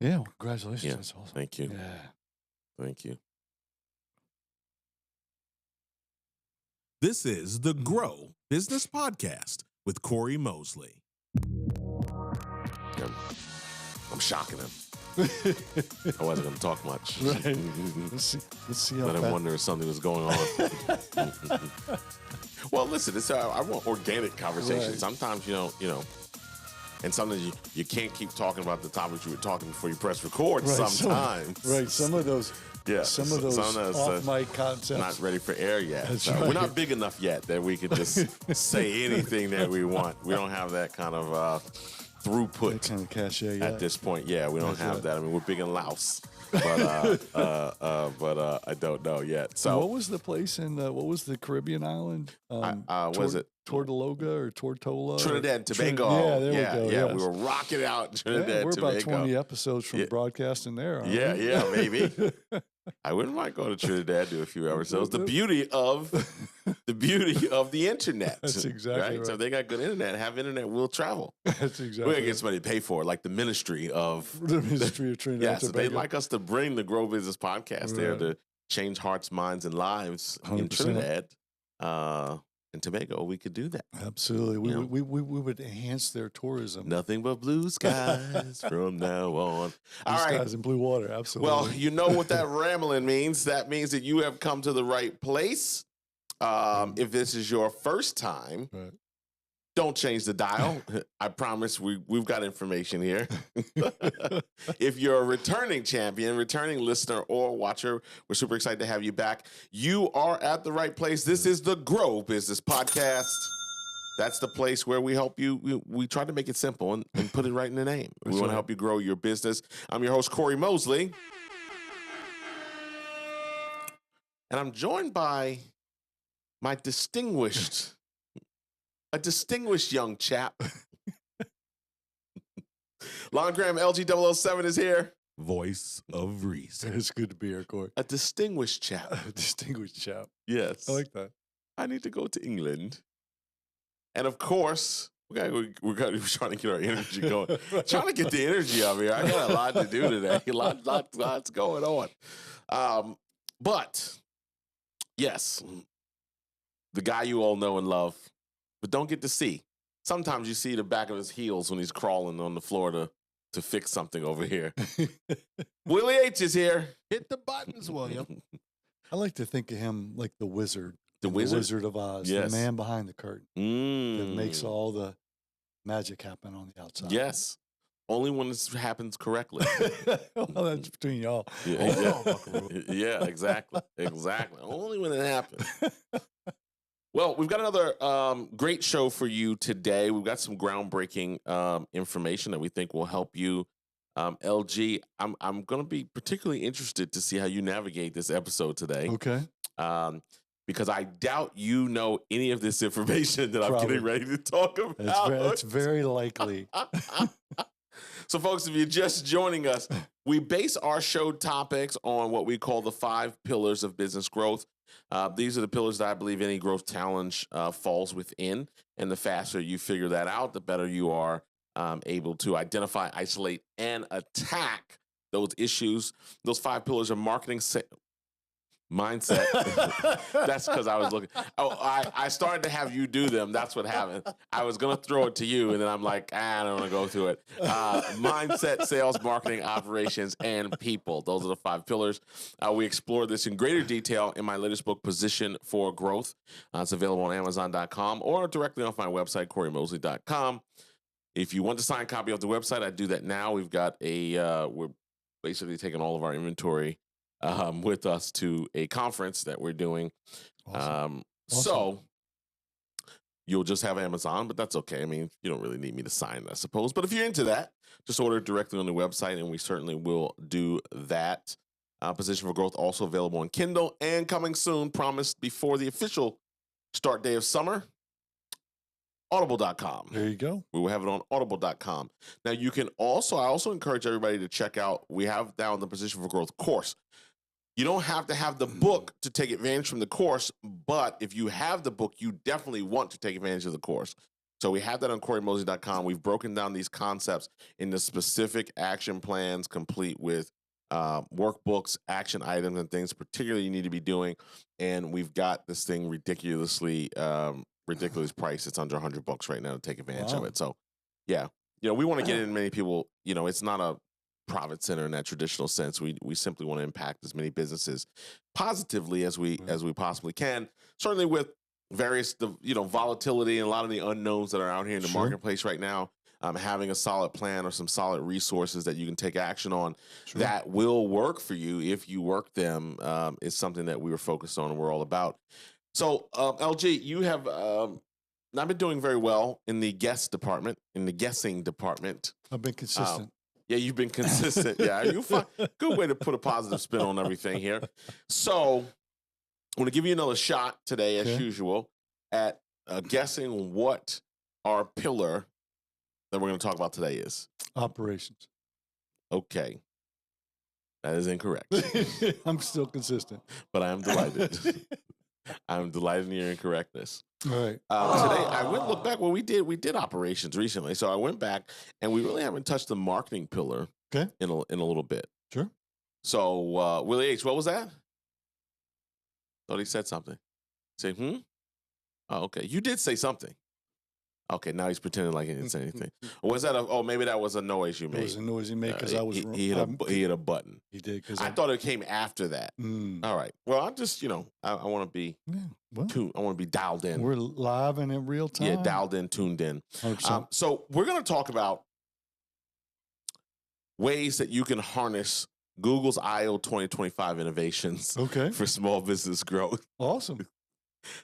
Yeah, well, congratulations. Yeah, That's awesome. thank you. Yeah. Thank you. This is the Grow Business Podcast with Cory Mosley. I'm shocking him. I wasn't going to talk much. Right. Let's see how But I'm wondering if something was going on. Well, listen, I want organic conversation. Right. Sometimes you don't, and sometimes you can't keep talking about the topics you were talking before you press record. Right, Sometimes. Some of those off-mic concepts. Not ready for air yet. That's So right. We're not big enough yet that we can just say anything that we want. We don't have that kind of throughput That kind of cachet at this point. Yeah, we don't That's have right. that. I mean, we're big in Laos. But I don't know yet. So what was the place in what was the Caribbean island? Was it Tortologa or Tortola? Trinidad and Tobago? Yeah, there we go. Yeah, yes. we were rocking out in Trinidad Yeah, we're and Tobago. about 20 episodes from broadcasting there. aren't we? Yeah, maybe. I wouldn't mind going to Trinidad, do a few episodes. The beauty of the internet. That's exactly right. So if they got good internet, have internet, we'll travel. That's exactly We're gonna get somebody to pay for it, like the Ministry of Trinidad. Yeah, so they'd like us to bring the Grow Business Podcast there to change hearts, minds, and lives in 100%. Trinidad and Tobago. We could do that. Absolutely. We would enhance their tourism. Nothing but blue skies from now on. All right. Skies and blue water. Absolutely. Well, you know what that rambling means. That means that you have come to the right place. If this is your first time, Right. don't change the dial. I promise we've got information here. If you're a returning champion, returning listener or watcher, we're super excited to have you back. You are at the right place. This is the Grow Business Podcast. That's the place where we help you. We try to make it simple and put it right in the name. We want to help you grow your business. I'm your host, Cory Mosley. And I'm joined by my distinguished young chap. Lon Graham, LG007 is here. Voice of reason. It's good to be here, Cory. A distinguished chap. Distinguished chap. Yes. I like that. I need to go to England. And of course, we're trying to get our energy going. Trying to get the energy up here. I got a lot to do today. Lots going on. But, yes, the guy you all know and love, but don't get to see. Sometimes you see the back of his heels when he's crawling on the floor to fix something over here. Willie H is here. Hit the buttons, William. I like to think of him like the wizard. The in Wizard? The Wizard of Oz. Yes. The man behind the curtain that makes Mm. all the magic happen on the outside. Yes. Only when this happens correctly. Well, that's between y'all. Yeah, exactly. Only when it happens. Well, we've got another great show for you today. We've got some groundbreaking information that we think will help you. LG, I'm going to be particularly interested to see how you navigate this episode today. Okay. Because I doubt you know any of this information that I'm Probably. getting ready to talk about. It's very likely. So, folks, if you're just joining us, we base our show topics on what we call the 5 pillars of business growth. These are the pillars that I believe any growth challenge falls within. And the faster you figure that out, the better you are able to identify, isolate, and attack those issues. Those 5 pillars are marketing, mindset. That's because I was looking. I started to have you do them. That's what happened. I was going to throw it to you, and then I'm like, I don't want to go through it. Mindset, sales, marketing, operations, and people. Those are the 5 pillars. We explore this in greater detail in my latest book, Position for Growth. It's available on Amazon.com or directly off my website, CoryMosley.com. If you want to sign a copy of the website, I do that now. We've got we're basically taking all of our inventory with us to a conference that we're doing. Awesome. So you'll just have Amazon, but that's okay. I mean, you don't really need me to sign, I suppose. But if you're into that, just order it directly on the website, and we certainly will do that. Position for Growth also available on Kindle and coming soon, promised before the official start day of summer. Audible.com. There you go. We will have it on audible.com. Now, you can also, I also encourage everybody to check out, we have down the Position for Growth course. You don't have to have the book to take advantage from the course, but if you have the book, you definitely want to take advantage of the course. So we have that on CoryMosley.com. We've broken down these concepts into specific action plans, complete with workbooks, action items, and things particularly you need to be doing. And we've got this thing ridiculously priced. It's under $100 right now to take advantage of it. So, yeah, we want to get in many people. It's not a profit center in that traditional sense. We simply want to impact as many businesses positively as we possibly can. Certainly with various volatility and a lot of the unknowns that are out here in the marketplace right now. Having a solid plan or some solid resources that you can take action on that will work for you if you work them is something that we were focused on and we're all about. So, LG, you have not been doing very well in the guessing department. I've been consistent. Yeah, you've been consistent. Yeah, you fine. Good way to put a positive spin on everything here. So, I'm going to give you another shot today, as usual, at guessing what our pillar that we're going to talk about today is. Operations. Okay. That is incorrect. I'm still consistent. But I am delighted. I'm delighted in your incorrectness. All right. Today, I went and looked back. Well, we did operations recently. So I went back, and we really haven't touched the marketing pillar in a little bit. Sure. So, Willie H., what was that? Thought he said something. Say, Oh, okay. You did say something. Okay, now he's pretending like he didn't say anything. Was that maybe that was a noise you made. It was a noise he made because I was wrong. He hit a button. He did because I thought it came after that. All right. Well, I'm just I want to be I want to be dialed in. We're live and in real time. Yeah, dialed in, tuned in. So we're going to talk about ways that you can harness Google's I/O 2025 innovations for small business growth. Awesome.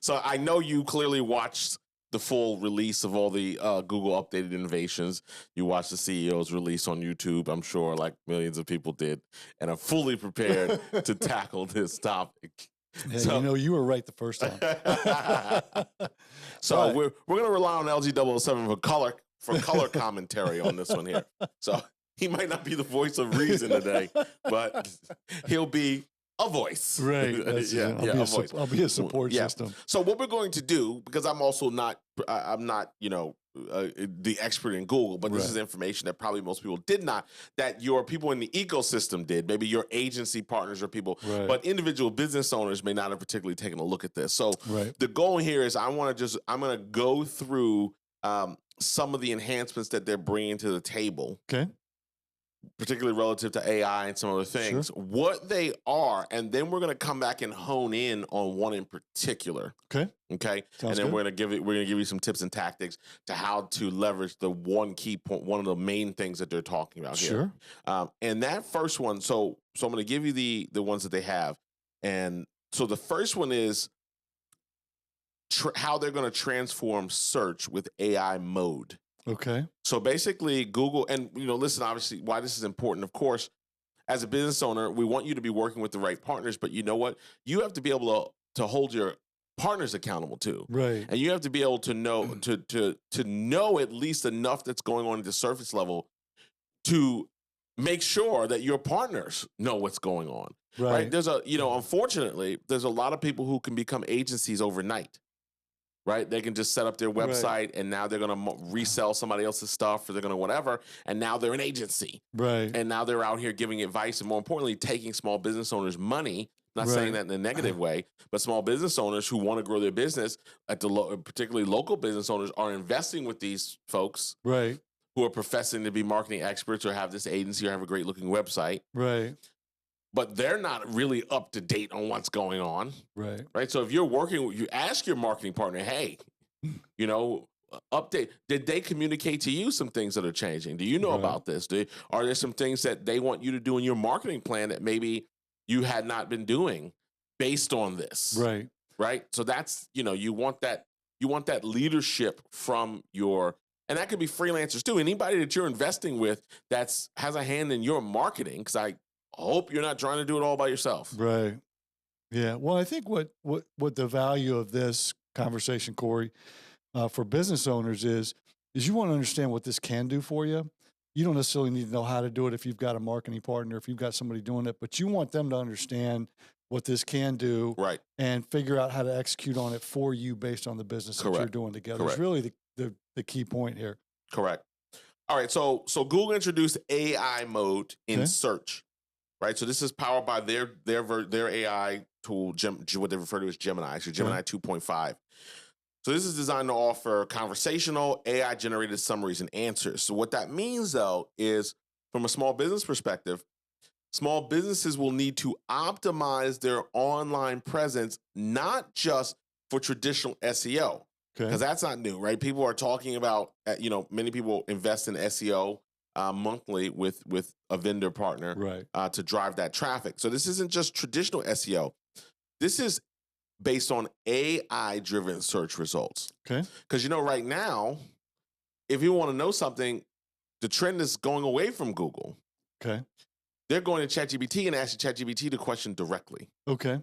So I know you clearly watched the full release of all the Google updated innovations. You watched the CEO's release on YouTube, I'm sure, like millions of people did, and are fully prepared to tackle this topic. Yeah, so, you were right the first time. So we're going to rely on LG 007 for color commentary on this one here. So he might not be the voice of reason today, but he'll be a voice. Right. I'll be a support system. So what we're going to do, because I'm also not, the expert in Google, but this is information that probably most people did not, that your people in the ecosystem did, maybe your agency partners or people, but individual business owners may not have particularly taken a look at this. So the goal here is I'm going to go through some of the enhancements that they're bringing to the table. Okay. Particularly relative to AI and some other things, what they are, and then we're going to come back and hone in on one in particular. Okay. Sounds and then we're going to give you some tips and tactics to how to leverage the one key point, one of the main things that they're talking about here. And that first one, so I'm going to give you the ones that they have, and so the first one is how they're going to transform search with AI mode. Okay. So basically Google, and listen, obviously why this is important, of course, as a business owner, we want you to be working with the right partners, but you know what? You have to be able to hold your partners accountable too. Right. And you have to be able to know, to know at least enough that's going on at the surface level to make sure that your partners know what's going on. Right. There's unfortunately, there's a lot of people who can become agencies overnight. Right? They can just set up their website and now they're going to resell somebody else's stuff or they're going to whatever. And now they're an agency. Right. And now they're out here giving advice and more importantly, taking small business owners' money. Not saying that in a negative way, but small business owners who want to grow their business, particularly local business owners, are investing with these folks who are professing to be marketing experts or have this agency or have a great looking website. Right. But they're not really up to date on what's going on. Right. So if you're working, you ask your marketing partner, hey, update. Did they communicate to you some things that are changing? Do you know about this? Are there some things that they want you to do in your marketing plan that maybe you had not been doing based on this? Right. So that's, you want that leadership from and that could be freelancers too. Anybody that you're investing with has a hand in your marketing, because I hope you're not trying to do it all by yourself. Right. Yeah. Well, I think what the value of this conversation, Cory, for business owners is you want to understand what this can do for you. You don't necessarily need to know how to do it if you've got a marketing partner, if you've got somebody doing it, but you want them to understand what this can do and figure out how to execute on it for you based on the business that you're doing together. It's really the the key point here. Correct. All right. So Google introduced AI mode in Okay. search, right? So this is powered by their AI tool, what they refer to as Gemini, actually Gemini 2.5. So this is designed to offer conversational AI generated summaries and answers. So what that means though is from a small business perspective, small businesses will need to optimize their online presence, not just for traditional SEO, because that's not new, right? People are talking about, many people invest in SEO monthly with a vendor partner Right. to drive that traffic. So this isn't just traditional SEO. This is based on AI-driven search results. Okay. Because, right now, if you want to know something, the trend is going away from Google. Okay. They're going to ChatGPT and asking ChatGPT the question directly. Okay.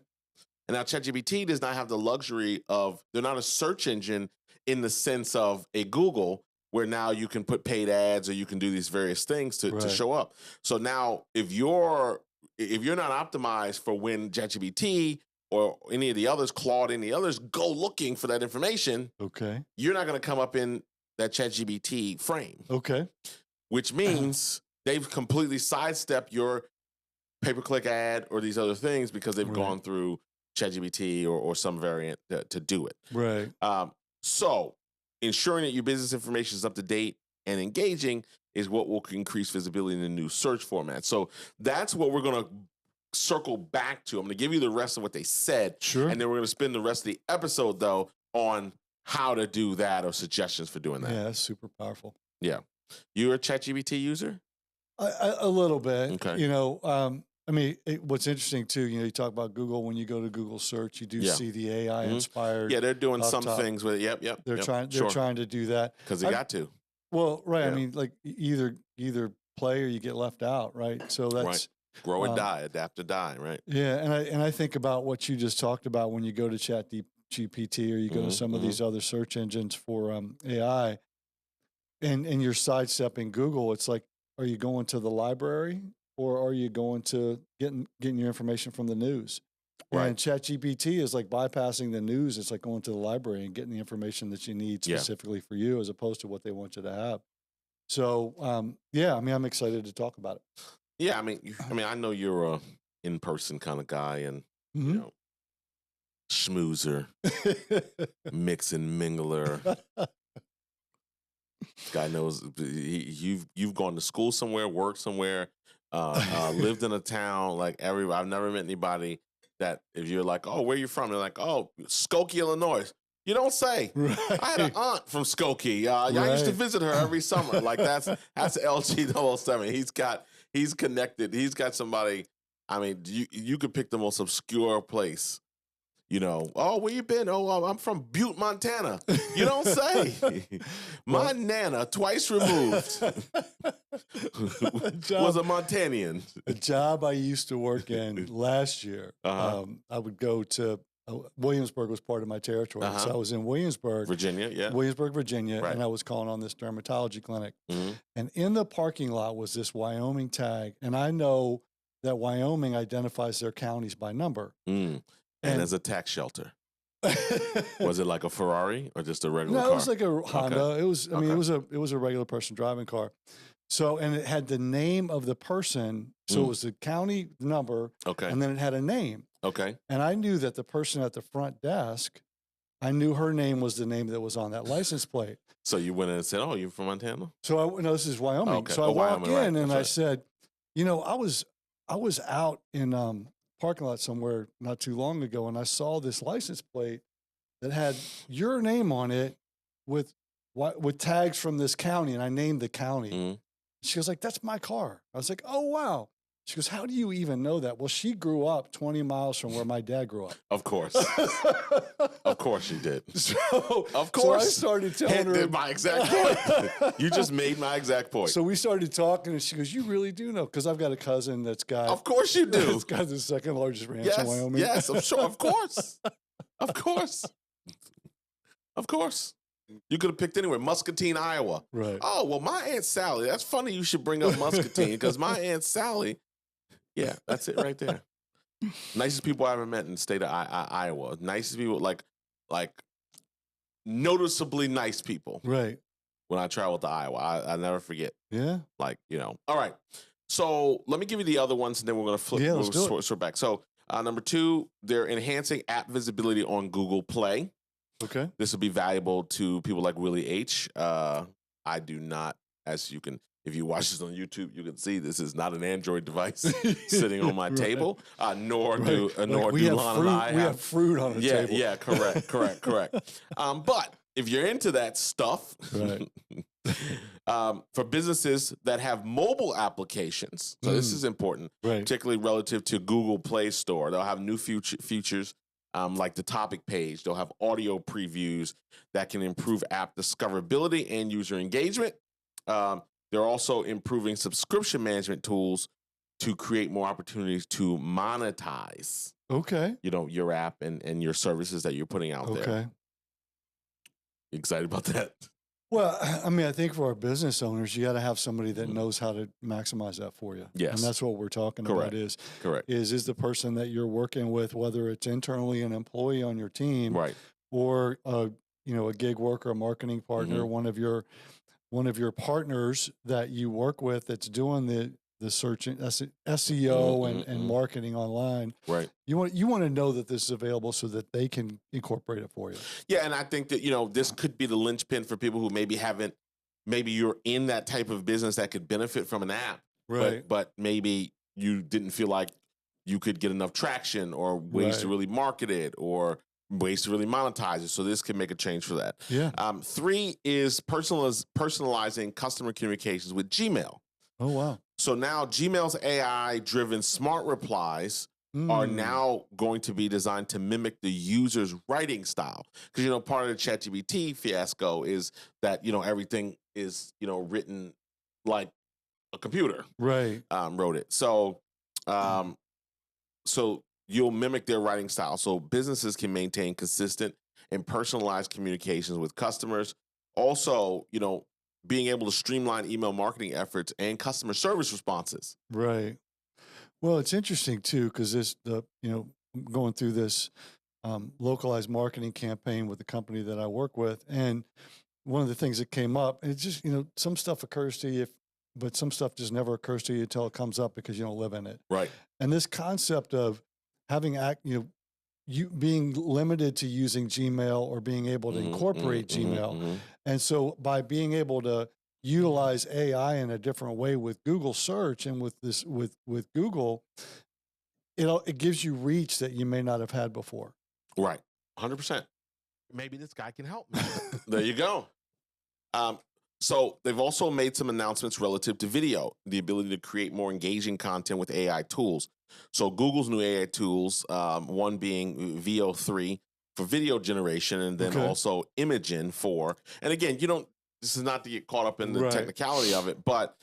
And now ChatGPT does not have the luxury of, they're not a search engine in the sense of a Google where now you can put paid ads or you can do these various things to show up. So now if you're not optimized for when ChatGPT or any of the others, Claude, any others, go looking for that information, Okay. you're not going to come up in that ChatGPT frame. Okay. Which means they've completely sidestepped your pay-per-click ad or these other things because they've gone through ChatGPT or some variant to do it. Right. So ensuring that your business information is up to date and engaging is what will increase visibility in the new search format. So that's what we're going to circle back to. I'm going to give you the rest of what they said. Sure. And then we're going to spend the rest of the episode, though, on how to do that or suggestions for doing that. Yeah, that's super powerful. Yeah. You're a ChatGPT user? A little bit. Okay. What's interesting too, you talk about Google. When you go to Google search, you do see the AI inspired. Yeah, they're doing some top. things with it. Yep. They're trying to do that Because they got to. Well, right. Yeah. I mean, like either play or you get left out, right? So that's grow and die, adapt or die, right? Yeah, and I think about what you just talked about when you go to ChatGPT or you go to some of these other search engines for AI, and you're sidestepping Google. It's like, are you going to the library or are you going to getting your information from the news? Right. And ChatGPT is like bypassing the news. It's like going to the library and getting the information that you need specifically for you, as opposed to what they want you to have. So, I'm excited to talk about it. Yeah, I mean, I know you're a in-person kind of guy, and schmoozer, mix and mingler. Guy knows you've gone to school somewhere, worked somewhere, lived in a town like I've never met anybody that if you're like, oh, where you from? They're like, oh, Skokie, Illinois. You don't say. Right. I had an aunt from Skokie. I used to visit her every summer. Like that's LG 007. He's connected. He's got somebody. I mean, you could pick the most obscure place. Oh, where you been? Oh, I'm from Butte, Montana. You don't say. My Nana, twice removed, was a Montanian. The job I used to work in last year, I would go to Williamsburg was part of my territory. So I was in Williamsburg, Virginia, Virginia, and I was calling on this dermatology clinic. And in the parking lot was this Wyoming tag, and I know that Wyoming identifies their counties by number. And as a tax shelter. Was it like a Ferrari or just a regular car? No, it was like a Honda. Okay. It was, it was a regular person driving car. So, and it had the name of the person. So it was the county number. Okay. And then it had a name. Okay. And I knew that the person at the front desk, I knew her name was the name that was on that license plate. So you went in and said, oh, you're from Montana? So this is Wyoming. Okay. So I walked in and I right. said, I was out in parking lot somewhere not too long ago, and I saw this license plate that had your name on it with tags from this county, and I named the county. She was like, "That's my car." I was like, "Oh wow." She goes, "How do you even know that?" Well, she grew up 20 miles from where my dad grew up. Of course. Of course she did. Of course. So I started telling her my exact point. You just made my exact point. So we started talking, and she goes, "You really do know?" Because I've got a cousin that's got. Of course you do. It's got the second largest ranch in Wyoming. Yes, I'm sure. Of course. Of course. Of course. You could have picked anywhere. Muscatine, Iowa. Right. Oh, well, my Aunt Sally. That's funny you should bring up Muscatine because my Aunt Sally. Yeah, that's it right there. Nicest people I ever met in the state of Iowa. Nicest people, like noticeably nice people. Right. when I traveled to Iowa. I never forget. Yeah. Like, All right. So let me give you the other ones, and then we're going to flip. Yeah, let's do it. Sort back. So number 2, they're enhancing app visibility on Google Play. Okay. This will be valuable to people like Willie H. I do not, as you can, if you watch this on YouTube, you can see this is not an Android device sitting on my table. Nor do Lon and I. We have fruit on the table. Yeah, correct. But if you're into that stuff, Right. For businesses that have mobile applications, so this is important, Right. particularly relative to Google Play Store. They'll have new features like the topic page. They'll have audio previews that can improve app discoverability and user engagement. They're also improving subscription management tools to create more opportunities to monetize, Okay. your app and your services that you're putting out there. Okay. You excited about that? Well, I mean, I think for our business owners, you got to have somebody that knows how to maximize that for you. Yes. And that's what we're talking Correct. about Correct. is the person that you're working with, whether it's internally an employee on your team, Right. or a gig worker, a marketing partner, one of your partners that you work with that's doing the searching SEO and marketing online. Right. You want to know that this is available so that they can incorporate it for you. Yeah, and I think that this could be the linchpin for people who maybe you're in that type of business that could benefit from an app, Right. But maybe you didn't feel like you could get enough traction or ways to really market it or ways to really monetize it. So this can make a change for that. Yeah. 3 is personalizing customer communications with Gmail. Oh, wow. So now Gmail's AI-driven smart replies are now going to be designed to mimic the user's writing style. Because, part of the ChatGPT fiasco is that, everything is, written like a computer Right. wrote it. So, so you'll mimic their writing style. So businesses can maintain consistent and personalized communications with customers. Also, being able to streamline email marketing efforts and customer service responses. Right. Well, it's interesting too, because going through this localized marketing campaign with the company that I work with, and one of the things that came up, and it's just some stuff occurs to you, but some stuff just never occurs to you until it comes up because you don't live in it. Right. And this concept of having you being limited to using Gmail or being able to incorporate Gmail, and so by being able to utilize AI in a different way with Google search and with Google, it gives you reach that you may not have had before. Right. 100%. Maybe this guy can help me. There you go. So they've also made some announcements relative to video, the ability to create more engaging content with AI tools. So Google's new AI tools, one being VO3 for video generation, and then also Imagen for, and again, this is not to get caught up in the technicality of it, but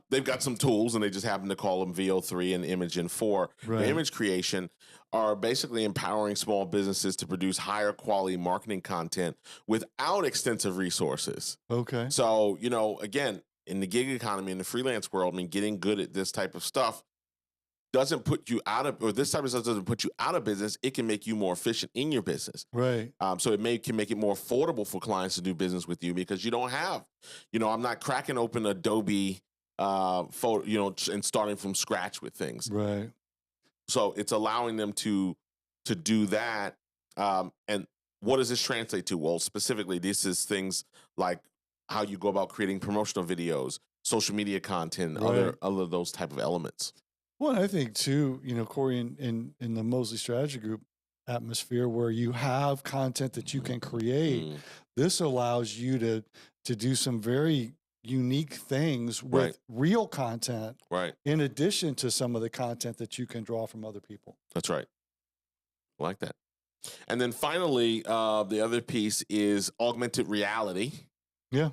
they've got some tools, and they just happen to call them VO3 and Imagen for image creation, are basically empowering small businesses to produce higher quality marketing content without extensive resources. Okay. So, again, in the gig economy, in the freelance world, getting good at this type of stuff doesn't put you out of, or this type of stuff doesn't put you out of business. It can make you more efficient in your business. Right. So it can make it more affordable for clients to do business with you because you don't have, I'm not cracking open Adobe photo, and starting from scratch with things. Right. So it's allowing them to do that. And what does this translate to? Well, specifically, this is things like how you go about creating promotional videos, social media content, other those type of elements. Well, I think too, Cory, in the Mosley Strategy Group atmosphere where you have content that you can create, this allows you to do some very unique things with real content, in addition to some of the content that you can draw from other people. That's right. I like that. And then finally, the other piece is augmented reality. Yeah.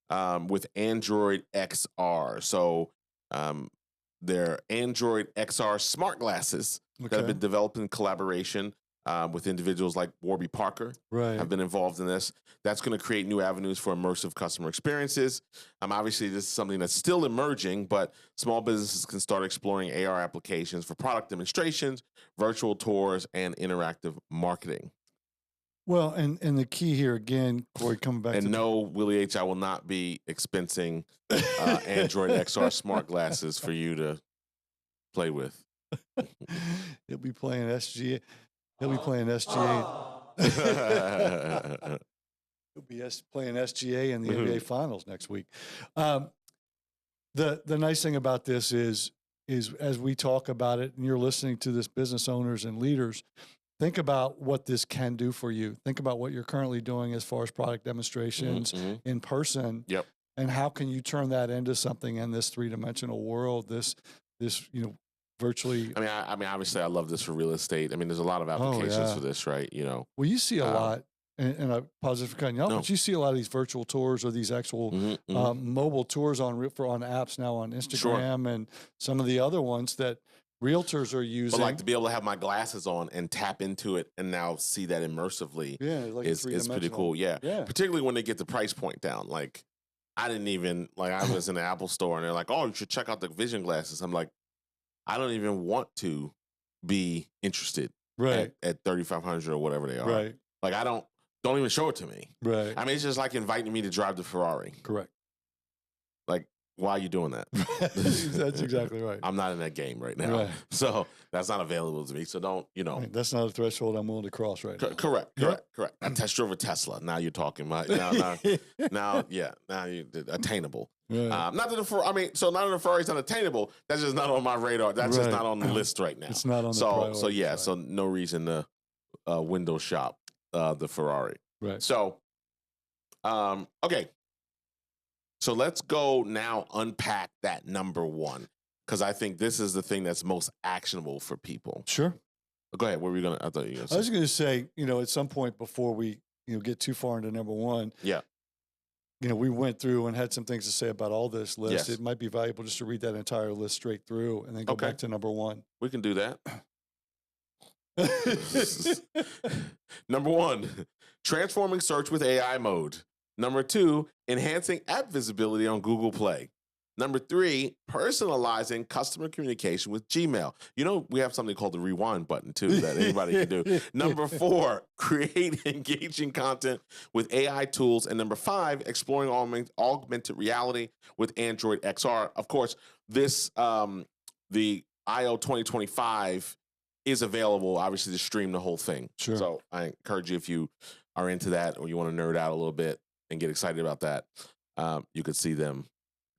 With Android XR. So they're Android XR smart glasses that have been developed in collaboration with individuals like Warby Parker. Have been involved in this. That's going to create new avenues for immersive customer experiences. Obviously, this is something that's still emerging, but small businesses can start exploring AR applications for product demonstrations, virtual tours, and interactive marketing. Well, and the key here again, Cory, coming back And to no, Willie H, I will not be expensing Android XR smart glasses for you to play with. he'll be playing SGA. He'll be playing SGA. He'll be playing SGA in the NBA Finals next week. The nice thing about this is as we talk about it, and you're listening to this, business owners and leaders, think about what this can do for you. Think about what you're currently doing as far as product demonstrations in person. Yep. And how can you turn that into something in this three-dimensional world? This virtually. I mean, obviously, I love this for real estate. I mean, there's a lot of applications for this, right? Well, you see a lot, and I pause for cutting you off, but you see a lot of these virtual tours or these actual mobile tours on apps now on Instagram and some of the other ones that realtors are using. But like to be able to have my glasses on and tap into it and now see that immersively is pretty cool. Yeah. Particularly when they get the price point down. Like I was in the Apple store and they're like, oh, you should check out the vision glasses. I'm like, I don't even want to be interested at $3,500 or whatever they are. Right. Like don't even show it to me. Right. I mean, it's just like inviting me to drive the Ferrari. Correct. Like, why are you doing that? That's exactly right. I'm not in that game right now. Right. So that's not available to me. So don't, That's not a threshold I'm willing to cross right now. Correct. I test drove a Tesla. Now you're talking about, now you attainable. Right. Not that not that the Ferrari's unattainable. That's just not on my radar. That's just not on the list right now. It's not on the priority. So no reason to window shop the Ferrari. Right. So, okay. So let's go now unpack that number one, because I think this is the thing that's most actionable for people. Sure. Go ahead. What were you going to? I thought you were going to say. I was going to say, at some point before we, get too far into number one. Yeah. We went through and had some things to say about all this list. Yes. It might be valuable just to read that entire list straight through and then go back to number one. We can do that. Number one, transforming search with AI mode. Number two, enhancing app visibility on Google Play. Number three, personalizing customer communication with Gmail. We have something called the rewind button too that anybody can do. Number four, create engaging content with AI tools. And number five, exploring augmented reality with Android XR. Of course, this, the IO 2025 is available, obviously, to stream the whole thing. Sure. So I encourage you, if you are into that or you want to nerd out a little bit and get excited about that, you could see them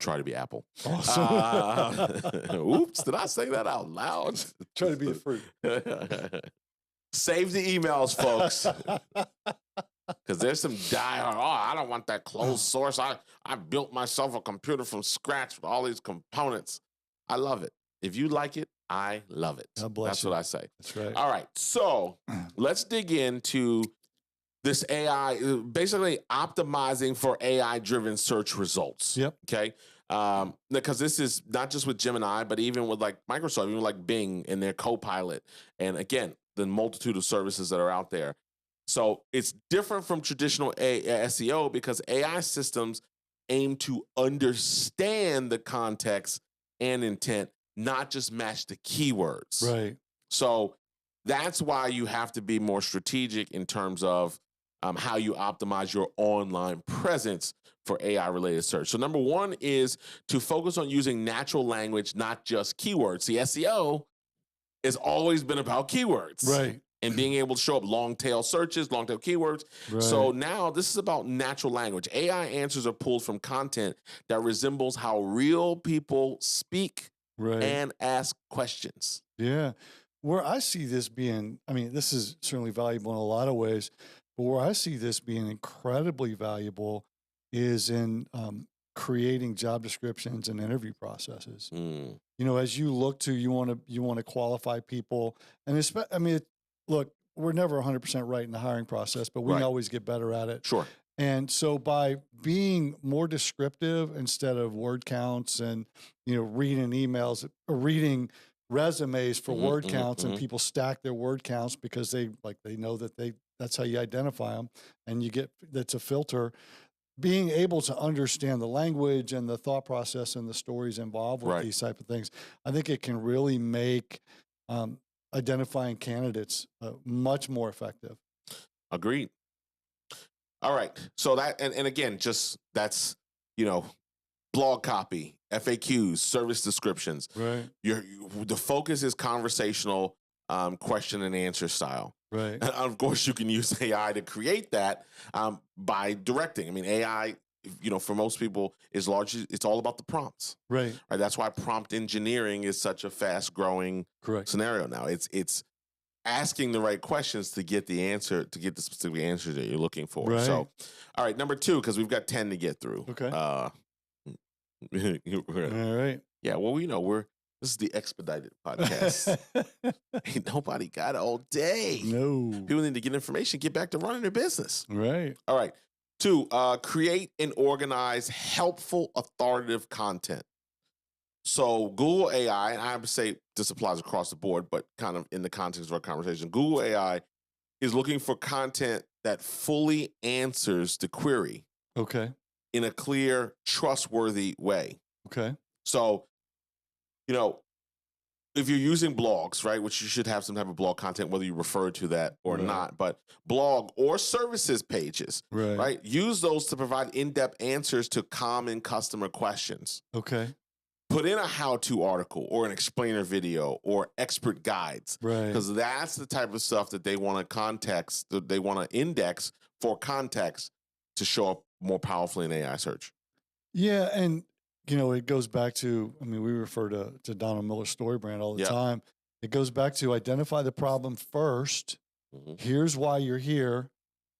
try to be Apple. Awesome. Oops, did I say that out loud? Try to be a fruit. Save the emails, folks. Because there's some diehard, I don't want that closed source. I built myself a computer from scratch with all these components. I love it. If you like it, I love it. That's what I say. That's right. All right. So let's dig into this AI, basically optimizing for AI-driven search results. Yep. Okay. Because this is not just with Gemini, but even with like Microsoft, even like Bing and their Copilot. And again, the multitude of services that are out there. So it's different from traditional SEO because AI systems aim to understand the context and intent, not just match the keywords. Right. So that's why you have to be more strategic in terms of how you optimize your online presence for AI-related search. So number one is to focus on using natural language, not just keywords. See, SEO has always been about keywords. Right. And being able to show up long-tail searches, long-tail keywords. Right. So now this is about natural language. AI answers are pulled from content that resembles how real people speak and ask questions. Yeah. Where I see this being, this is certainly valuable in a lot of ways, but where I see this being incredibly valuable is in creating job descriptions and interview processes. As you look to, you want to qualify people, and look, we're never 100% right in the hiring process, but we can always get better at it. Sure. And so by being more descriptive instead of word counts and, reading emails or reading resumes for word counts, and people stack their word counts because they know that that's how you identify them, and that's a filter. Being able to understand the language and the thought process and the stories involved with these type of things, I think it can really make identifying candidates much more effective. Agreed. All right. So that, and again, just that's, you know, blog copy, FAQs, service descriptions. Right. The focus is conversational, question and answer style. Right. And of course, you can use AI to create that by directing. I mean, AI, for most people, is largely, it's all about the prompts. Right. Right. That's why prompt engineering is such a fast growing scenario now. It's asking the right questions to get the answer, to get the specific answer that you're looking for. Right. So, all right, number 2, because we've got 10 to get through. Okay. All right. Yeah. Well, this is the expedited podcast. Ain't nobody got all day. No. People need to get information, get back to running their business. Right. All right. 2, create and organize helpful, authoritative content. So Google AI, and I would say this applies across the board, but kind of in the context of our conversation, Google AI is looking for content that fully answers the query Okay. in a clear, trustworthy way. Okay. So, if you're using blogs, right, which you should have some type of blog content, whether you refer to that or not, but blog or services pages, right? Use those to provide in-depth answers to common customer questions. Okay. Put in a how-to article or an explainer video or expert guides, Right. because that's the type of stuff that they want to index for context to show up more powerfully in AI search. Yeah, and it goes back to, we refer to Donald Miller's story brand all the time. It goes back to identify the problem first. Mm-hmm. Here's why you're here.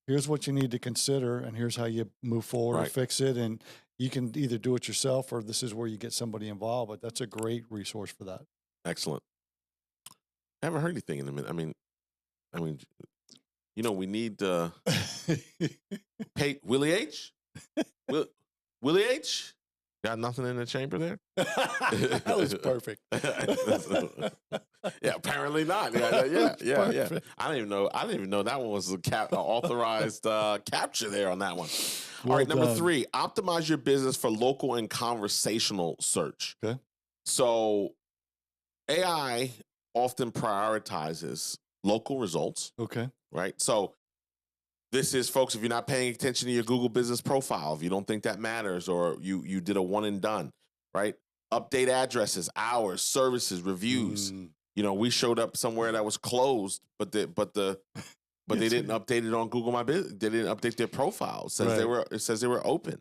Here's what you need to consider, and here's how you move forward or fix it. And you can either do it yourself or this is where you get somebody involved, but that's a great resource for that. Excellent. I haven't heard anything in a minute. We need pay Willie H. Willie H. Got nothing in the chamber there? That was perfect. Yeah, apparently not. Yeah. I didn't even know that one was authorized capture there on that one. Well All right, number done. 3, optimize your business for local and conversational search. Okay. So AI often prioritizes local results. Okay. Right? So this is, folks, if you're not paying attention to your Google business profile, if you don't think that matters, or you did a one and done, right? Update addresses, hours, services, reviews. We showed up somewhere that was closed, but they didn't update it on Google My Business. They didn't update their profile. It says they were open.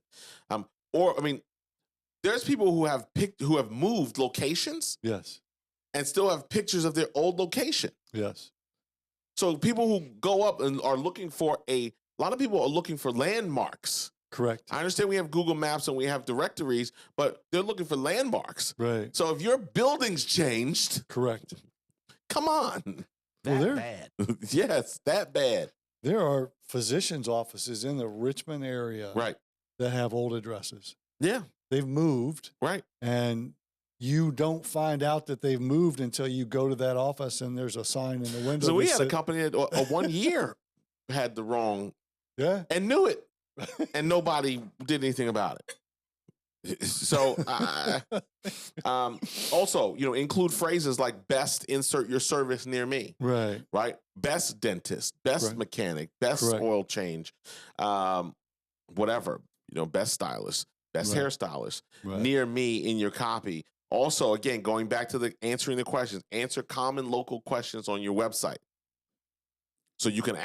There's people who have moved locations. Yes. And still have pictures of their old location. Yes. So people who go up and are looking for a lot of people are looking for landmarks. Correct. I understand we have Google Maps and we have directories, but they're looking for landmarks. Right. So if your building's changed, Correct. Come on. That bad. Yes, that bad. There are physicians' offices in the Richmond area that have old addresses. Yeah. They've moved. Right. And you don't find out that they've moved until you go to that office and there's a sign in the window. So we had a company that 1 year had the wrong, and knew it, and nobody did anything about it. So also, include phrases like best insert your service near me. Right. Right. Best dentist, best mechanic, best oil change, whatever, best stylist, best hairstylist near me in your copy. Also, again, going back to answering the questions, answer common local questions on your website. So you can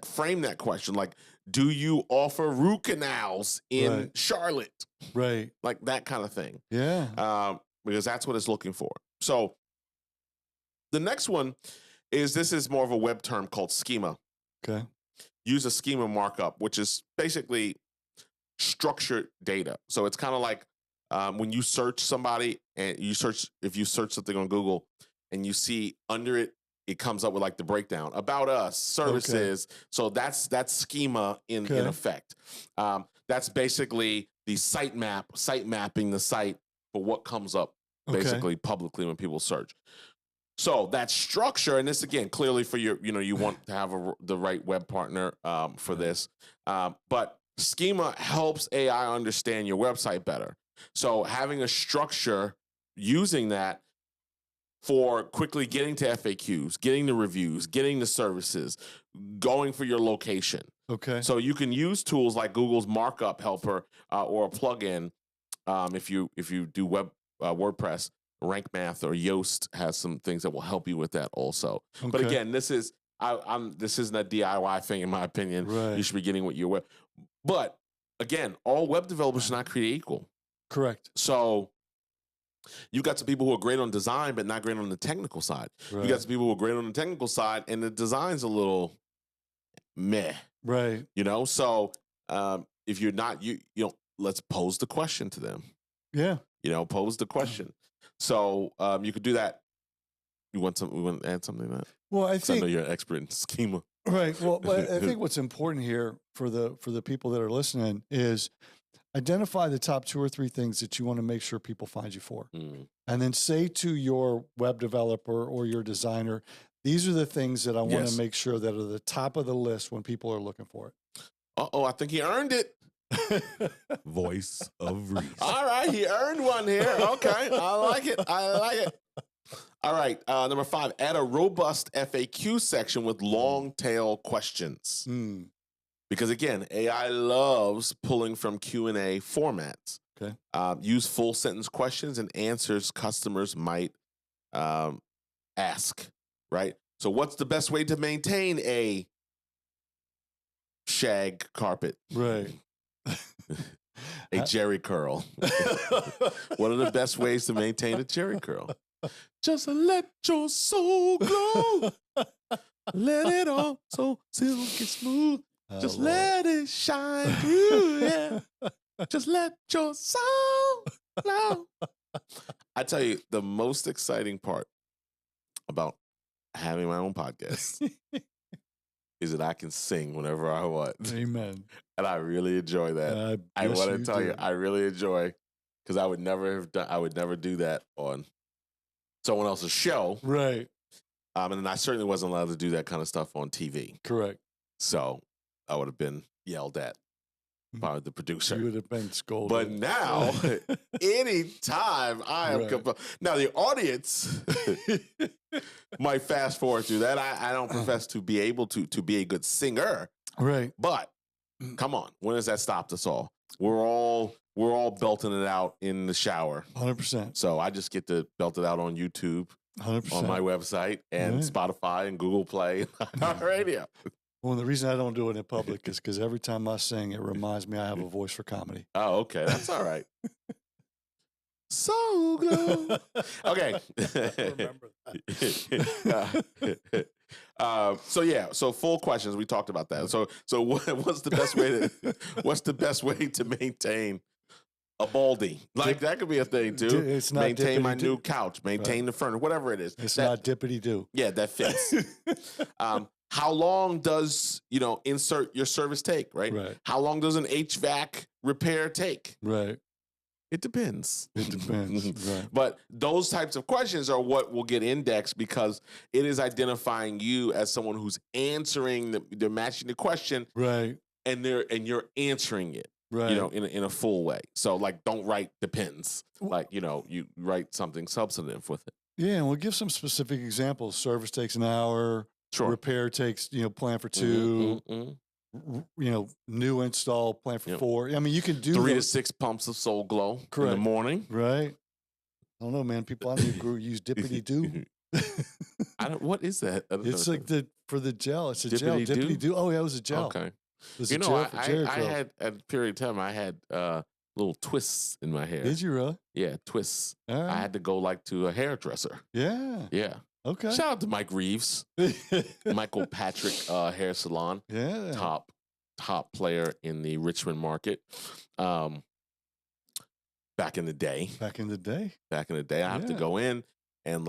frame that question like, do you offer root canals in Charlotte? Right. Like that kind of thing. Yeah. Because that's what it's looking for. So the next one this is more of a web term called schema. Okay. Use a schema markup, which is basically structured data. So it's kind of like when you search somebody and if you search something on Google and you see under it, it comes up with like the breakdown about us, services. Okay. So that's schema in effect. That's basically the site mapping the site for what comes up basically publicly when people search. So that structure, and this again, clearly for your, you want to have the right web partner for this. But schema helps AI understand your website better. So having a structure using that for quickly getting to FAQs, getting the reviews, getting the services, going for your location. Okay. So you can use tools like Google's markup helper or a plugin if you do WordPress. Rank Math or Yoast has some things that will help you with that also. Okay. But again, this isn't a DIY thing in my opinion. Right. You should be getting what your web. But again, all web developers should not create equal. Correct. So you got some people who are great on design, but not great on the technical side. Right. You got some people who are great on the technical side, and the design's a little meh. Right. So if you're not, you know, let's pose the question to them. Yeah. Pose the question. So you could do that. We want to add something to that? Well, I I think know you're an expert in schema. right. Well, but I think what's important here for the people that are listening is identify the top 2 or 3 things that you want to make sure people find you for. And then say to your web developer or your designer, these are the things that I want to make sure that are the top of the list when people are looking for it. I think he earned it. Voice of reason. All right, he earned one here. Okay, I like it. All right, number 5, add a robust FAQ section with long tail questions. Because again, AI loves pulling from Q&A formats. Okay. Use full sentence questions and answers customers might ask, right? So what's the best way to maintain a shag carpet? Right. A jerry curl. What are the best ways to maintain a jerry curl? Just let your soul glow. Let it all so silky smooth. Just let it shine through. Yeah. Just let your soul glow. I tell you, the most exciting part about having my own podcast is that I can sing whenever I want. Amen. And I really enjoy that. I want to tell you, I really enjoy, because I would never do that on someone else's show. Right. And then I certainly wasn't allowed to do that kind of stuff on TV. Correct. So I would have been yelled at by the producer. You would have been scolded. But now, anytime I am now the audience might fast forward through that. I don't profess to be able to be a good singer. Right. But come on, when has that stopped us all? We're all belting it out in the shower. 100%. So I just get to belt it out on YouTube, 100%. on my website, and Spotify and Google Play and radio. Well, the reason I don't do it in public is because every time I sing, it reminds me I have a voice for comedy. Oh, okay. That's all right. So glow. Okay. So full questions. We talked about that. So what's the best way to maintain a baldy? Like that could be a thing too. It's not maintain my dippity new couch, maintain the furniture, whatever it is. It's not dippity do. Yeah, that fits. How long does, insert your service take, right? Right. How long does an HVAC repair take? Right. It depends. It depends. Right. But those types of questions are what will get indexed, because it is identifying you as someone who's answering they're matching the question, Right. and you're answering it, Right. in a full way. So like, don't write depends. Like, you write something substantive with it. Yeah, and we'll give some specific examples. Service takes an hour. Sure. Repair takes, plan for 2. New install, plan for 4. I mean, you can do 3 to 6 pumps of Soul Glow in the morning. Right. I don't know, man. People I knew use dippity do. What is that? It's like for the gel. It's a gel. Dippity-doo? Dippity do. Oh, yeah, it was a gel. Okay. It was a gel for Jerry I curls. had at a period of time, I had little twists in my hair. Did you really? Yeah, twists. All right. I had to go to a hairdresser. Yeah. Yeah. Okay. Shout out to Mike Reeves, Michael Patrick Hair Salon. Yeah. Top player in the Richmond market. Back in the day. Back in the day. I have to go in and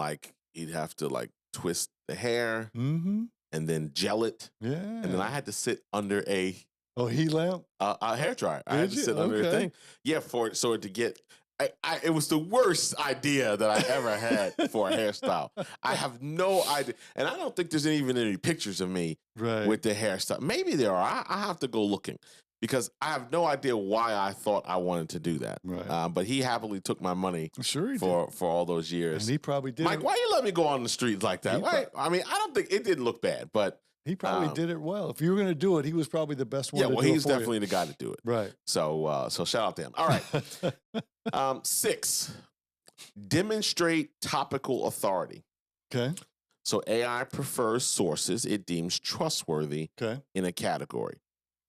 he'd have to twist the hair and then gel it. Yeah. And then I had to sit under a heat lamp? A hair dryer. I had to sit under a thing. Yeah, so to get it was the worst idea that I ever had for a hairstyle. I have no idea. And I don't think there's even any pictures of me with the hairstyle. Maybe there are. I have to go looking. because I have no idea why I thought I wanted to do that. Right. But he happily took my money Sure he for all those years. And he probably did. Mike, why you let me go on the streets like that? I mean, I don't think it didn't look bad, but he probably did it well. If you were going to do it, he was probably the best one. yeah, to well, do it he's for you. definitely the guy to do it. Right. So shout out to him. All right. 6, demonstrate topical authority. Okay. So AI prefers sources it deems trustworthy Okay. in a category.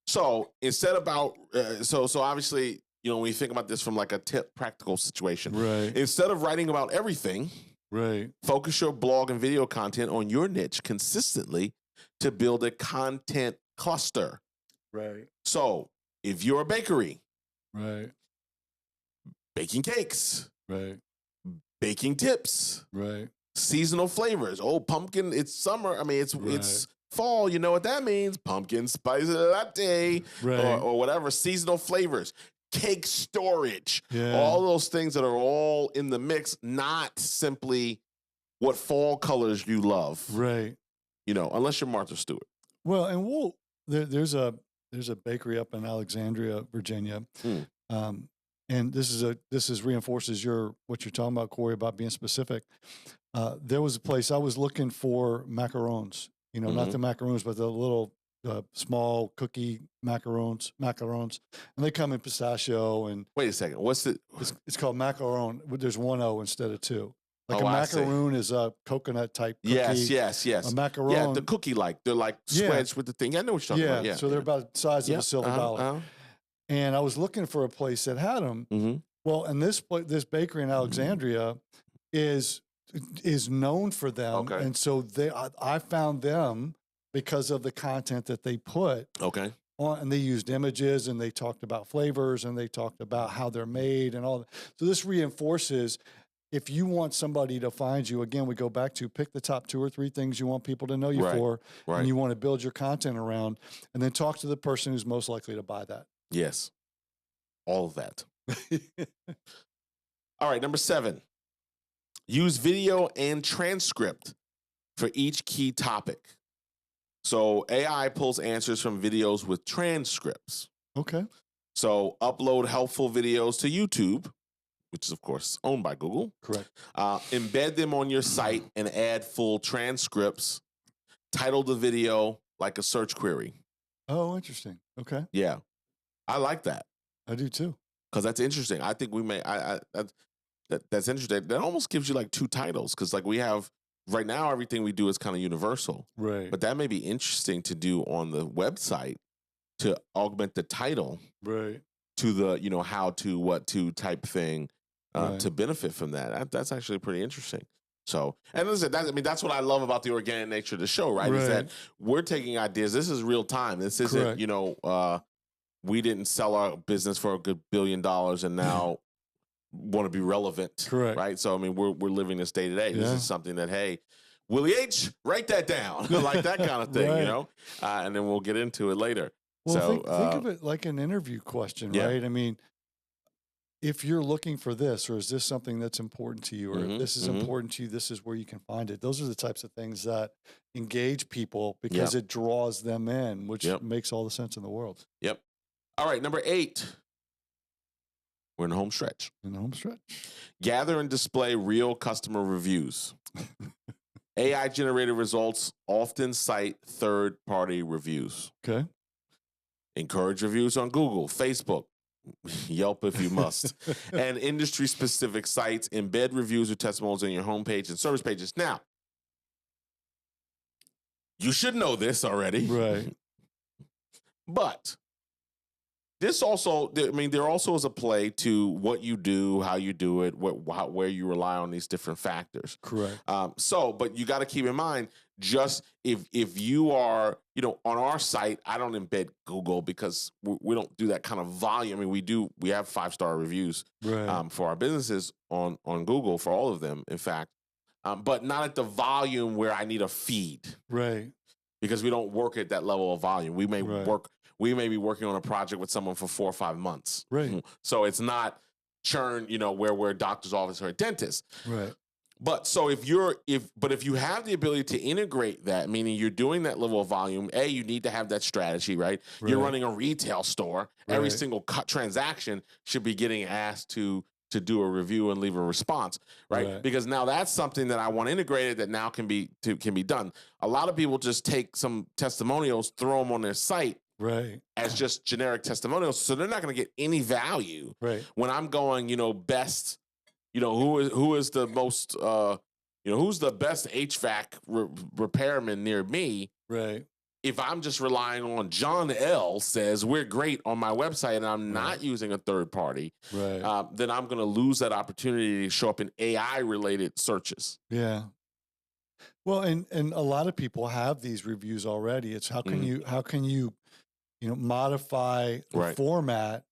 So instead about so obviously, when you think about this from like a practical situation, Right. instead of writing about everything, Right. focus your blog and video content on your niche consistently to build a content cluster. Right. So if you're a bakery, Right. baking cakes, Right. baking tips, Right. seasonal flavors. Oh, pumpkin, it's summer. I mean, it's fall. You know what that means? Pumpkin spice latte Right. or whatever. Seasonal flavors, cake storage, Yeah. all those things that are all in the mix, not simply what fall colors you love, Right. Unless you're Martha Stewart. Well, and there's a bakery up in Alexandria, Virginia. And this reinforces what you're talking about, Corey, about being specific. There was a place I was looking for macarons, not the macaroons, but the little small cookie macarons, and they come in pistachio and. Wait a second, what's it? It's called macaron. There's one O instead of two. Like Oh, a I see. macaroon is a coconut type cookie. Yes. A macaron. Yeah, the cookie they're like squares with the thing. I know what you're talking about. Yeah, so they're about the size of a silver dollar. And I was looking for a place that had them. Mm-hmm. Well, and this bakery in Alexandria is known for them, Okay. and so I found them because of the content that they put. Okay. On, and they used images, and they talked about flavors, and they talked about how they're made, and all that. So this reinforces. If you want somebody to find you, again, we go back to pick the top 2 or 3 things you want people to know you for, and you want to build your content around, and then talk to the person who's most likely to buy that. Yes. All of that. All right, number 7. Use video and transcript for each key topic. So AI pulls answers from videos with transcripts. Okay. So upload helpful videos to YouTube, which is, of course, owned by Google. Correct. Embed them on your site and add full transcripts. Title the video like a search query. Oh, interesting. Okay. Yeah. I like that. I do too. Because that's interesting. I think we may, that's interesting. That almost gives you like 2 titles. Because like we have, right now, everything we do is kind of universal. Right. But that may be interesting to do on the website to augment the title. Right. To the, how to, what to type thing. Right. To benefit from that. That's actually pretty interesting. So, and listen, that's what I love about the organic nature of the show, right? Is that we're taking ideas. This is real time. This isn't, we didn't sell our business for a good $1 billion and now want to be relevant. Correct. Right? So, I mean, we're living this day to day. This is something that, hey, Willie H., write that down. Like that kind of thing, and then we'll get into it later. Well, so, think of it like an interview question, right? I mean, if you're looking for this, or is this something that's important to you, or if this is important to you, this is where you can find it. Those are the types of things that engage people because it draws them in, which makes all the sense in the world. Yep. All right, number 8. We're in the home stretch. Gather and display real customer reviews. AI-generated results often cite third-party reviews. Okay. Encourage reviews on Google, Facebook, Yelp if you must, and industry-specific sites. Embed reviews or testimonials on your homepage and service pages. Now, you should know this already. Right. But this also, there also is a play to what you do, how you do it, where you rely on these different factors. Correct. But you got to keep in mind, just if you are, on our site, I don't embed Google because we don't do that kind of volume. I mean, we have 5-star reviews for our businesses on Google, for all of them, in fact, but not at the volume where I need a feed. Right. Because we don't work at that level of volume. We may be working on a project with someone for 4 or 5 months. Right. So it's not churn, where we're a doctor's office or a dentist. Right. But so if you have the ability to integrate that, meaning you're doing that level of volume, you need to have that strategy, right? You're running a retail store. Every single transaction should be getting asked to do a review and leave a response, right? Because now that's something that I want integrated that now can be done. A lot of people just take some testimonials, throw them on their site, as just generic testimonials, so they're not going to get any value. When I'm going, best. Who is the most, who's the best HVAC repairman near me? If I'm just relying on John L. says we're great on my website and I'm not using a third party, then I'm going to lose that opportunity to show up in AI-related searches. Yeah. Well, and a lot of people have these reviews already. It's how can you modify the format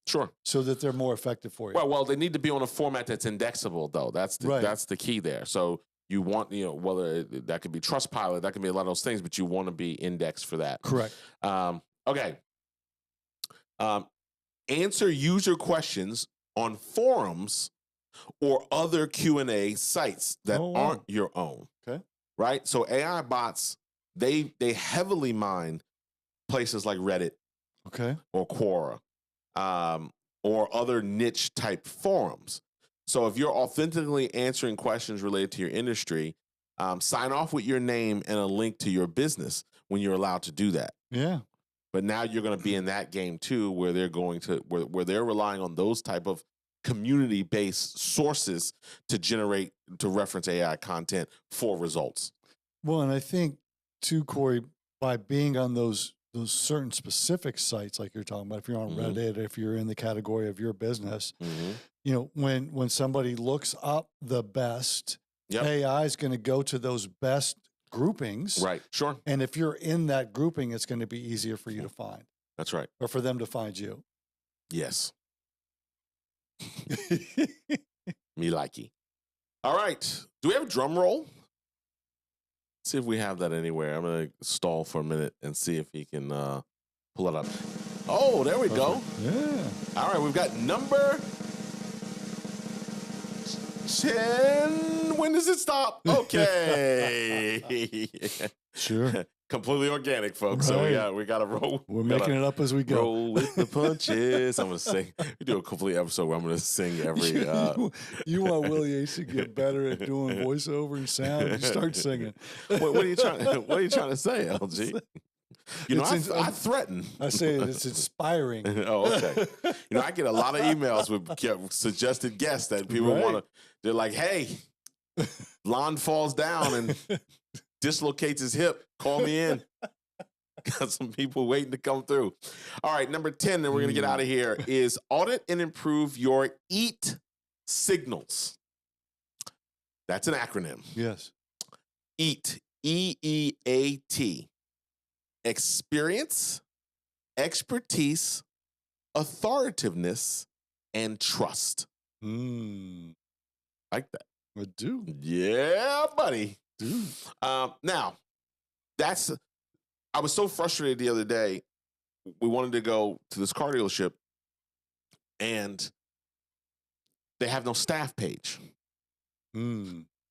so that they're more effective for you. Well, they need to be on a format that's indexable, though. That's the key there. So you want, whether that could be Trustpilot, that could be a lot of those things, but you want to be indexed for that. Correct. Okay. Answer user questions on forums or other Q&A sites that aren't your own. Okay. Right? So AI bots, they heavily mine places like Reddit, or Quora, or other niche type forums. So if you're authentically answering questions related to your industry, sign off with your name and a link to your business when you're allowed to do that. Yeah. But now you're going to be in that game too, where they're going to where they're relying on those type of community-based sources to reference AI content for results. Well, and I think too, Cory, by being on those certain specific sites like you're talking about, if you're on Reddit, if you're in the category of your business, when somebody looks up the best, AI is going to go to those best groupings. Right. Sure. And if you're in that grouping, it's going to be easier for you to find. That's right. Or for them to find you. Yes. Me likey. All right. Do we have a drum roll? See if we have that anywhere. I'm going to stall for a minute and see if he can pull it up. Oh, there we go. Yeah. All right, we've got number 10. When does it stop? Okay. Sure. Completely organic, folks. So we got to roll. We're making it up as we go. Roll with the punches. I'm going to sing. We do a complete episode where I'm going to sing every. You want Willie H to get better at doing voiceover and sound? You start singing. What are you trying to say, LG? I threaten. I say it's inspiring. Oh, okay. I get a lot of emails with suggested guests that people want to. They're like, "Hey, Lon falls down and dislocates his hip. Call me in." Got some people waiting to come through. All right, number 10, and we're going to get out of here, is audit and improve your EAT signals. That's an acronym. Yes. EAT, EEAT. Experience, expertise, authoritativeness, and trust. Like that. I do. Yeah, buddy. Dude. Now, I was so frustrated the other day. We wanted to go to this car dealership, and they have no staff page.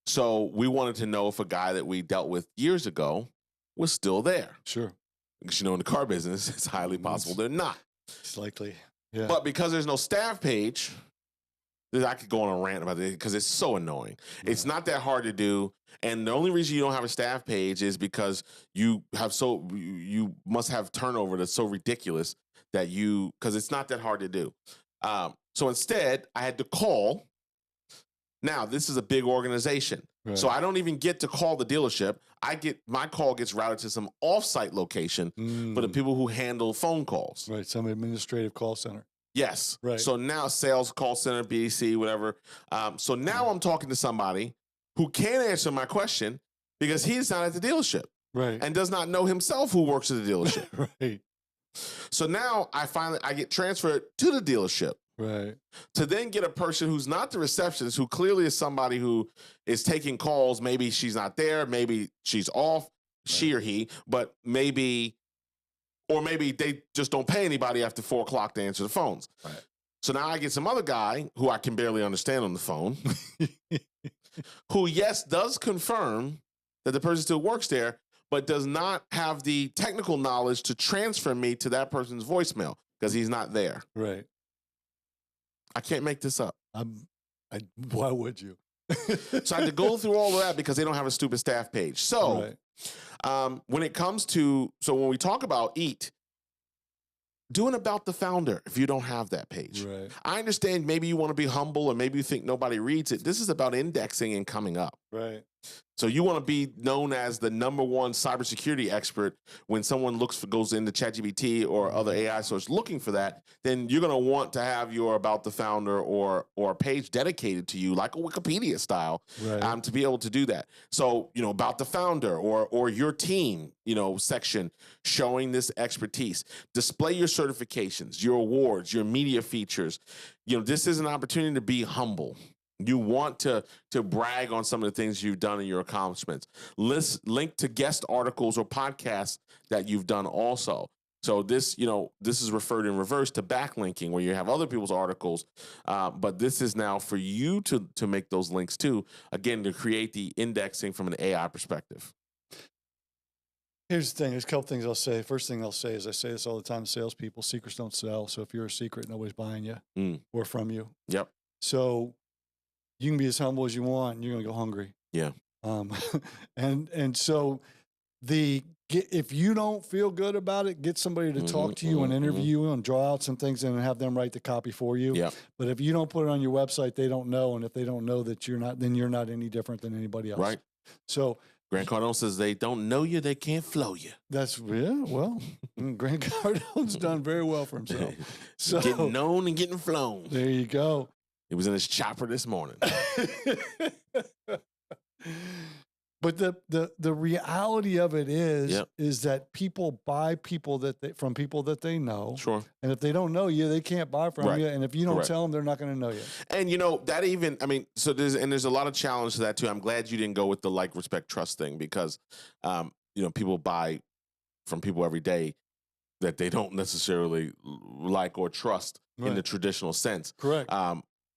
So we wanted to know if a guy that we dealt with years ago was still there. Sure. Because, in the car business, it's highly possible they're not. It's likely. Yeah. But because there's no staff page, I could go on a rant about it because it's so annoying. Yeah. It's not that hard to do. And the only reason you don't have a staff page is because you must have turnover that's so ridiculous that because it's not that hard to do. So instead, I had to call. Now, this is a big organization. Right. So I don't even get to call the dealership. My call gets routed to some offsite location for the people who handle phone calls. Right, some administrative call center. Yes. Right. So now sales call center, BDC, whatever. So now I'm talking to somebody who can't answer my question because he's not at the dealership. Right. And does not know himself who works at the dealership. Right. So now I get transferred to the dealership. Right. To then get a person who's not the receptionist, who clearly is somebody who is taking calls. Maybe she's not there. Maybe she's off, she or he, but maybe they just don't pay anybody after 4 o'clock to answer the phones. Right. So now I get some other guy who I can barely understand on the phone. who, yes, does confirm that the person still works there, but does not have the technical knowledge to transfer me to that person's voicemail because he's not there. Right. I can't make this up. Why would you? So I had to go through all of that because they don't have a stupid staff page. So when it comes to, when we talk about EAT, do an about the founder if you don't have that page. Right. I understand maybe you want to be humble or maybe you think nobody reads it. This is about indexing and coming up. Right. So you want to be known as the #1 cybersecurity expert when someone goes into ChatGPT or other AI source looking for that, then you're going to want to have your about the founder or a page dedicated to you, like a Wikipedia style, Right. to be able to do that. So, about the founder or your team, section showing this expertise. Display your certifications, your awards, your media features. This is an opportunity to be humble. You want to brag on some of the things you've done and your accomplishments. Link to guest articles or podcasts that you've done also. So this is referred in reverse to backlinking, where you have other people's articles, but this is now for you to make those links too. Again, to create the indexing from an AI perspective. Here's the thing. There's a couple things I'll say. First thing I'll say is I say this all the time to salespeople: secrets don't sell. So if you're a secret, nobody's buying you or from you. Yep. So you can be as humble as you want, and you're going to go hungry. Yeah. And so if you don't feel good about it, get somebody to talk to you and interview you and draw out some things and have them write the copy for you. Yeah. But if you don't put it on your website, they don't know. And if they don't know that you're not, then you're not any different than anybody else. Right. So Grant Cardone says they don't know you, they can't flow you. Well, Grant Cardone's done very well for himself. So getting known and getting flown. There you go. He was in his chopper this morning. But the reality of it is that people buy from people that they know. Sure. And if they don't know you, they can't buy from you. And if you don't tell them, they're not going to know you. And there's a lot of challenge to that too. I'm glad you didn't go with the like, respect, trust thing because, people buy from people every day that they don't necessarily like or trust in the traditional sense. Correct.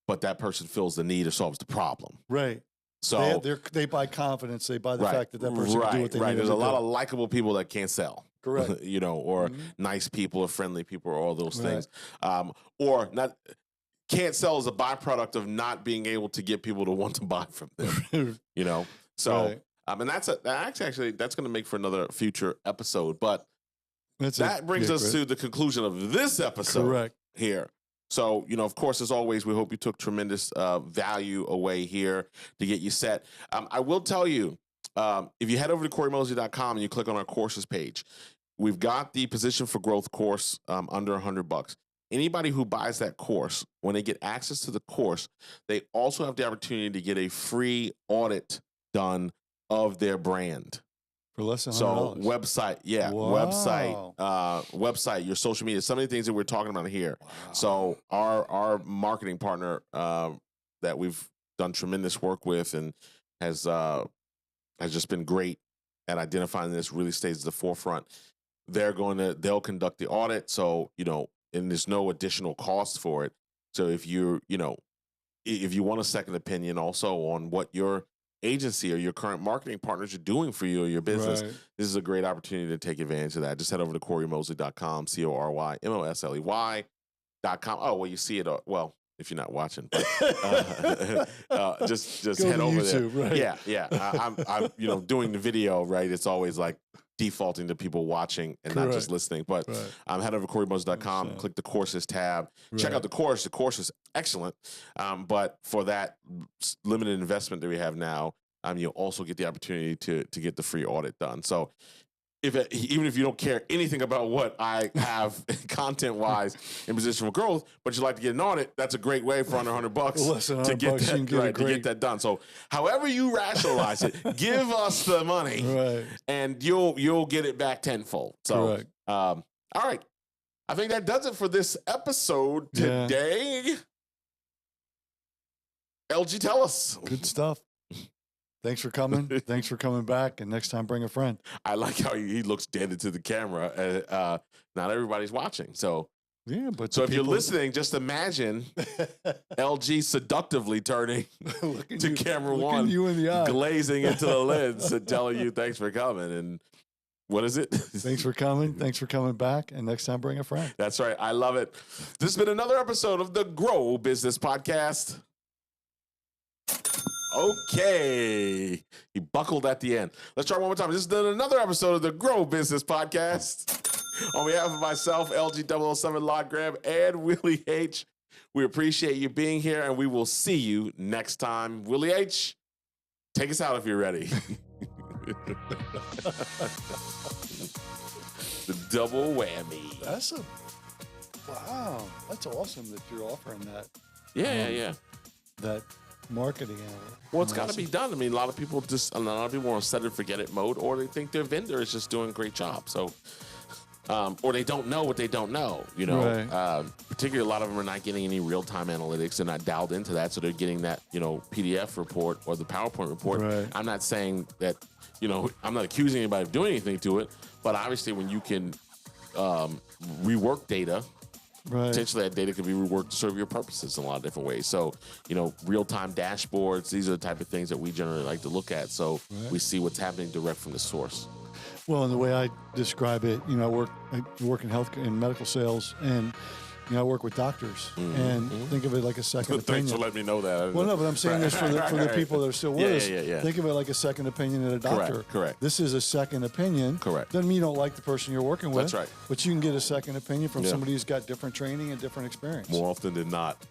But that person fills the need or solves the problem. Right. So they buy confidence. They buy the fact that person can do what they need. There's a lot of likable people that can't sell. Correct. Or nice people or friendly people or all those things. Or not can't sell as a byproduct of not being able to get people to want to buy from them. So and that's going to make for another future episode. But that brings us to the conclusion of this episode. Correct. Here. So, of course, as always, we hope you took tremendous value away here to get you set. I will tell you, if you head over to CoryMosley.com and you click on our courses page, we've got the Position for Growth course under $100. Anybody who buys that course, when they get access to the course, they also have the opportunity to get a free audit done of their brand. For less than $100. So website, website, your social media, some of the things that we're talking about here. Wow. So our marketing partner that we've done tremendous work with and has just been great at identifying this, really stays at the forefront. They'll conduct the audit. So, and there's no additional cost for it. So if you want a second opinion also on what your agency or your current marketing partners are doing for you or your business, this is a great opportunity to take advantage of that. Just head over to CoryMosley.com, CoryMosley.com. Oh, well, you see it. Well, if you're not watching, but, just head over YouTube, there. Right? Yeah. I'm doing the video, right? It's always like defaulting to people watching and not just listening. But head over to CoryMosley.com, click the courses tab, check out the course. The course is excellent. But for that limited investment that we have now, you'll also get the opportunity to get the free audit done. So even if you don't care anything about what I have content-wise in Position for Growth, but you'd like to get an audit, that's a great way for under $100 to get that to get that done. So however you rationalize it, give us the money, and you'll get it back tenfold. So, all right, I think that does it for this episode today. LG, tell us. Good stuff. Thanks for coming. Thanks for coming back. And next time, bring a friend. I like how he looks dead into the camera. Not everybody's watching. So Yeah, but So the if you're people- listening, just imagine LG seductively turning looking to you- camera looking one, you in the eye. glazing into the lens and telling you thanks for coming. And what is it? Thanks for coming. Thanks for coming back. And next time, bring a friend. That's right. I love it. This has been another episode of the Grow Business Podcast. Okay. He buckled at the end. Let's try one more time. This has been another episode of the Grow Business Podcast. On behalf of myself, LG007, Lon Graham, and Willie H., we appreciate you being here, and we will see you next time. Willie H., take us out if you're ready. The double whammy. That's wow. That's awesome that you're offering that. Yeah. That marketing analytics. Well, it's got to be done. I mean, a lot of people are on set it, forget it mode, or they think their vendor is just doing a great job. So, or they don't know what they don't know. You know, Right. particularly a lot of them are not getting any real time analytics. They're not dialed into that, so they're getting that PDF report or the PowerPoint report. Right. I'm not saying that I'm not accusing anybody of doing anything to it, but obviously when you can rework data. Right. Potentially, that data could be reworked to serve your purposes in a lot of different ways. So, real-time dashboards, these are the type of things that we generally like to look at. So we see what's happening direct from the source. Well, and the way I describe it, I work in healthcare and medical sales, and I work with doctors, and think of it like a second Thanks opinion. for letting me know that. Well, no, but I'm saying this for the people that are still with us. Yeah. Think of it like a second opinion at a doctor. Correct. This is a second opinion. Correct. Doesn't mean you don't like the person you're working with. That's right. But you can get a second opinion from Yeah. somebody who's got different training and different experience. More often than not,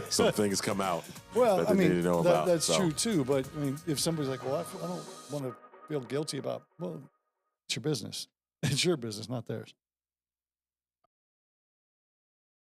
some things come out Well, that I they need mean, to know about. that's So, true too. But I mean, if somebody's like, well, I don't want to feel guilty about, well, it's your business. It's your business, not theirs.